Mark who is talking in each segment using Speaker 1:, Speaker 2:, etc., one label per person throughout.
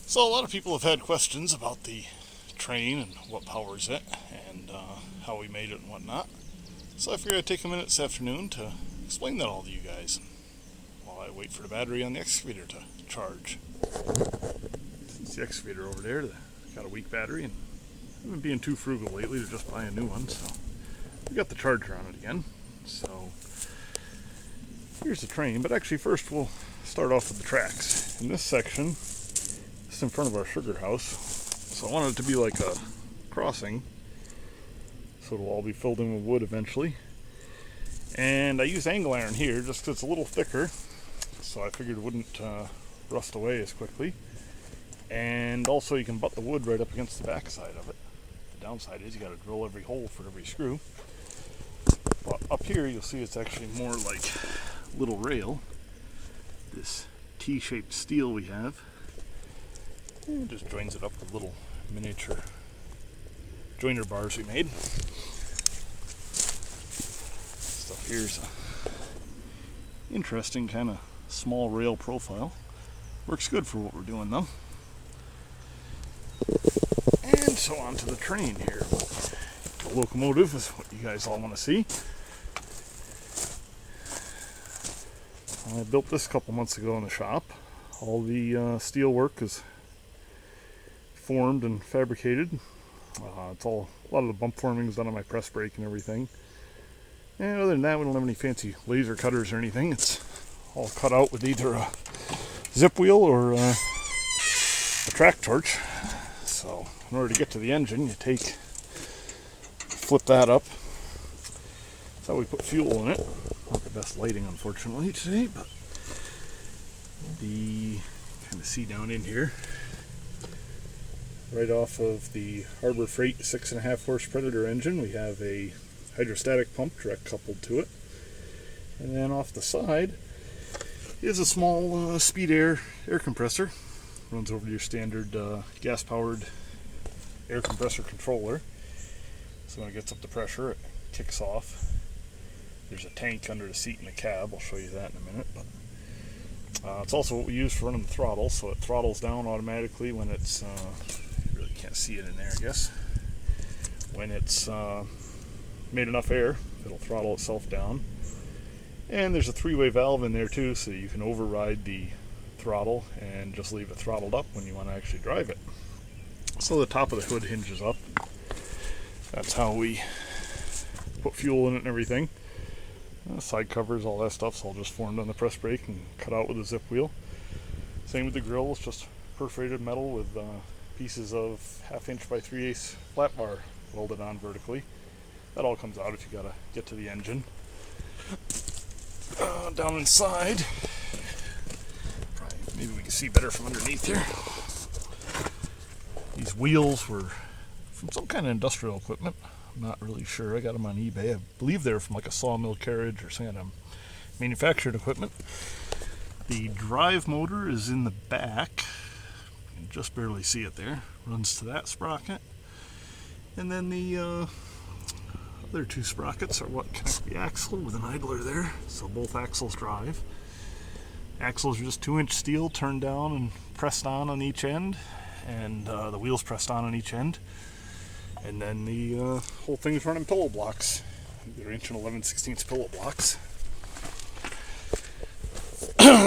Speaker 1: So a lot of people have had questions about the train and what powers it and how we made it and whatnot. So I figured I'd take a minute this afternoon to explain that all to you guys while I wait for the battery on the excavator to charge. It's the excavator over there that got a weak battery, and I've been being too frugal lately to just buy a new one, so we got the charger on it again. So here's the train, but actually first we'll start off with the tracks. In this section, it's in front of our sugar house, so I wanted it to be like a crossing, so it'll all be filled in with wood eventually. And I used angle iron here just because it's a little thicker, so I figured it wouldn't rust away as quickly. And also you can butt the wood right up against the back side of it. The downside is you got to drill every hole for every screw. But up here you'll see it's actually more like little rail. This T-shaped steel we have. It just joins it up with little miniature joiner bars we made. Stuff here's a interesting kind of small rail profile. Works good for what we're doing though. And so on to the train here. The locomotive is what you guys all want to see. I built this a couple months ago in the shop. All the steel work is formed and fabricated. It's all a lot of the bump forming is done on my press brake and everything. And other than that, we don't have any fancy laser cutters or anything. It's all cut out with either a zip wheel or a track torch. So in order to get to the engine, you flip that up. That's how we put fuel in it. Not the best lighting, unfortunately, today, but the kind of see down in here. Right off of the Harbor Freight 6.5 horse Predator engine, we have a hydrostatic pump direct coupled to it. And then off the side is a small speed air compressor. Runs over to your standard gas-powered air compressor controller. So when it gets up to pressure, it kicks off. There's a tank under the seat in the cab. I'll show you that in a minute. But it's also what we use for running the throttle, so it throttles down automatically when it's you really can't see it in there, I guess. When it's made enough air, it'll throttle itself down. And there's a three-way valve in there too, so you can override the throttle and just leave it throttled up when you want to actually drive it. So the top of the hood hinges up. That's how we put fuel in it and everything. Side covers, all that stuff's all just formed on the press brake and cut out with a zip wheel. Same with the grill, it's just perforated metal with pieces of 1/2 inch by 3/8 flat bar welded on vertically. That all comes out if you gotta get to the engine. Down inside, maybe we can see better from underneath here. These wheels were from some kind of industrial equipment. I'm not really sure. I got them on eBay. I believe they're from like a sawmill carriage or some kind of manufactured equipment. The drive motor is in the back. You can just barely see it there. Runs to that sprocket. And then the other two sprockets are what connect the axle with an idler there. So both axles drive. Axles are just 2-inch steel turned down and pressed on each end. And the wheels pressed on each end. And then the whole thing is running pillow blocks. They're 1 11/16 pillow blocks.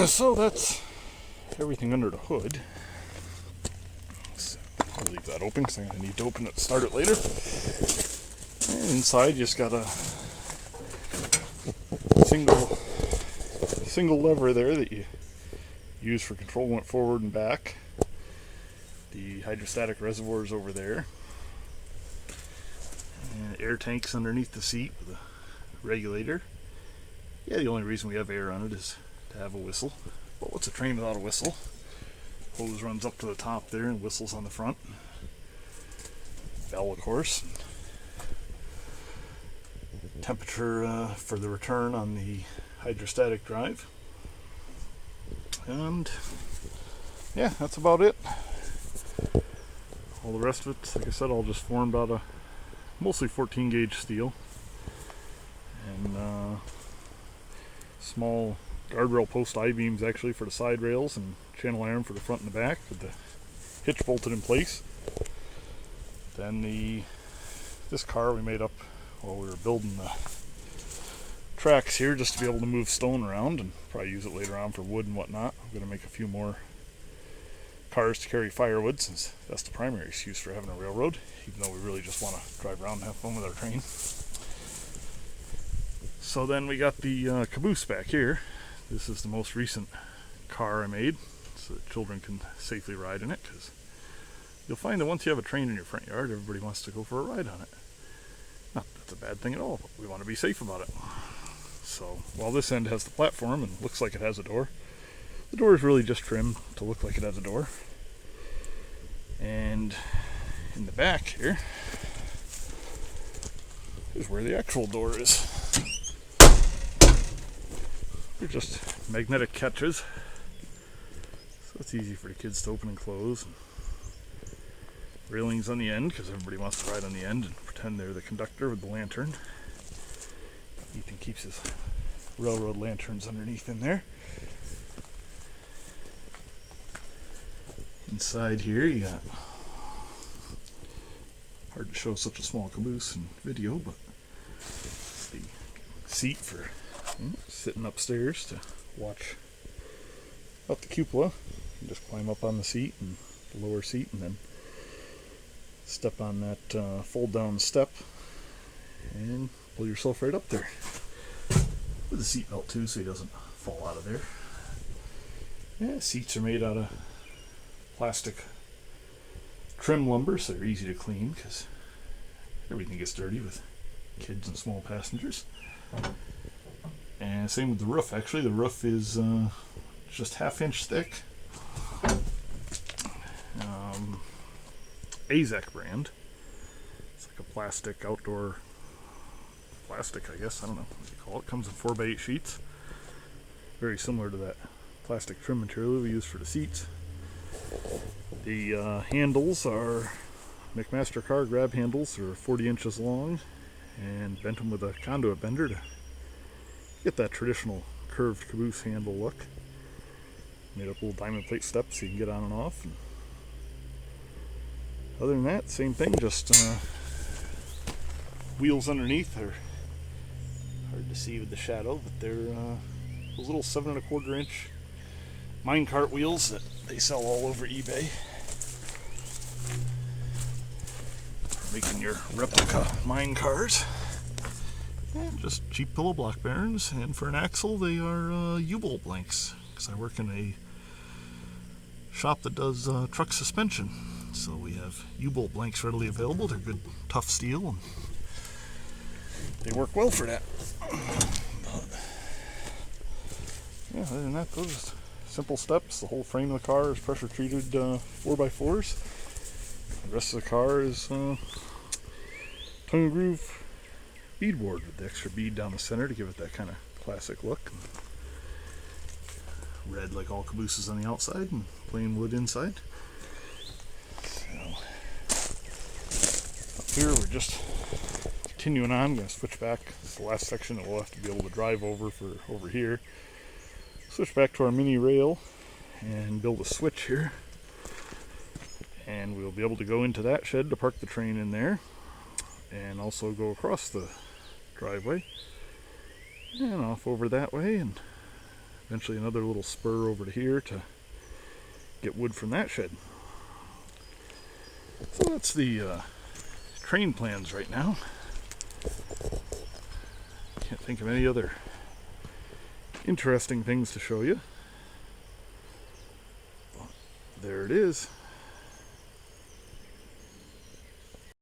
Speaker 1: So that's everything under the hood. So I'll leave that open because I'm going to need to open it and start it later. And inside you just got a single lever there that you use for control going forward and back. The hydrostatic reservoir is over there. And air tanks underneath the seat with a regulator. Yeah, the only reason we have air on it is to have a whistle. But what's a train without a whistle? Hose runs up to the top there and whistles on the front. Bell, of course. Temperature for the return on the hydrostatic drive. And yeah, that's about it. All the rest of it, like I said, all just formed out of mostly 14 gauge steel and small guardrail post I-beams actually for the side rails and channel iron for the front and the back with the hitch bolted in place. Then this car we made up while we were building the tracks here just to be able to move stone around and probably use it later on for wood and whatnot. I'm going to make a few more cars to carry firewood since that's the primary excuse for having a railroad, even though we really just want to drive around and have fun with our train. So then we got the caboose back here. This is the most recent car I made so that children can safely ride in it, because you'll find that once you have a train in your front yard, everybody wants to go for a ride on it. Not that that's a bad thing at all, but we want to be safe about it. So while this end has the platform and looks like it has a door, the door is really just trimmed to look like it has a door. And in the back here is where the actual door is. They're just magnetic catches, so it's easy for the kids to open and close. And railings on the end, because everybody wants to ride on the end and pretend they're the conductor with the lantern. Ethan keeps his railroad lanterns underneath in there. Inside here you got, hard to show such a small caboose in video, but the seat for sitting upstairs to watch out the cupola. You just climb up on the seat and the lower seat and then step on that fold down step and pull yourself right up there with a seat belt too, so he doesn't fall out of there. Yeah, seats are made out of plastic trim lumber, so they're easy to clean because everything gets dirty with kids and small passengers. And same with the roof. Actually, the roof is just ½ inch thick. Azek brand. It's like a plastic outdoor plastic, I guess. I don't know what you call it. Comes in 4x8 sheets. Very similar to that plastic trim material we use for the seats. The handles are McMaster car grab handles. They're 40 inches long and bent them with a conduit bender to get that traditional curved caboose handle look. Made up little diamond plate steps so you can get on and off. And other than that, same thing, just wheels underneath. They're hard to see with the shadow, but they're those little 7 1/4 inch minecart wheels that they sell all over eBay. For making your replica mine cars. And just cheap pillow block bearings, and for an axle they are U-bolt blanks, because I work in a shop that does truck suspension, so we have U-bolt blanks readily available. They're good tough steel and they work well for that. But, yeah, other than that, those simple steps. The whole frame of the car is pressure treated 4x4s. The rest of the car is tongue and groove beadboard with the extra bead down the center to give it that kind of classic look. Red like all cabooses on the outside and plain wood inside. So up here we're just continuing on. I'm going to switch back. It's the last section that we'll have to be able to drive over for over here. Switch back to our mini rail and build a switch here. And we'll be able to go into that shed to park the train in there. And also go across the driveway and off over that way, and eventually another little spur over to here to get wood from that shed. So that's the train plans right now. Can't think of any other interesting things to show you. But there it is.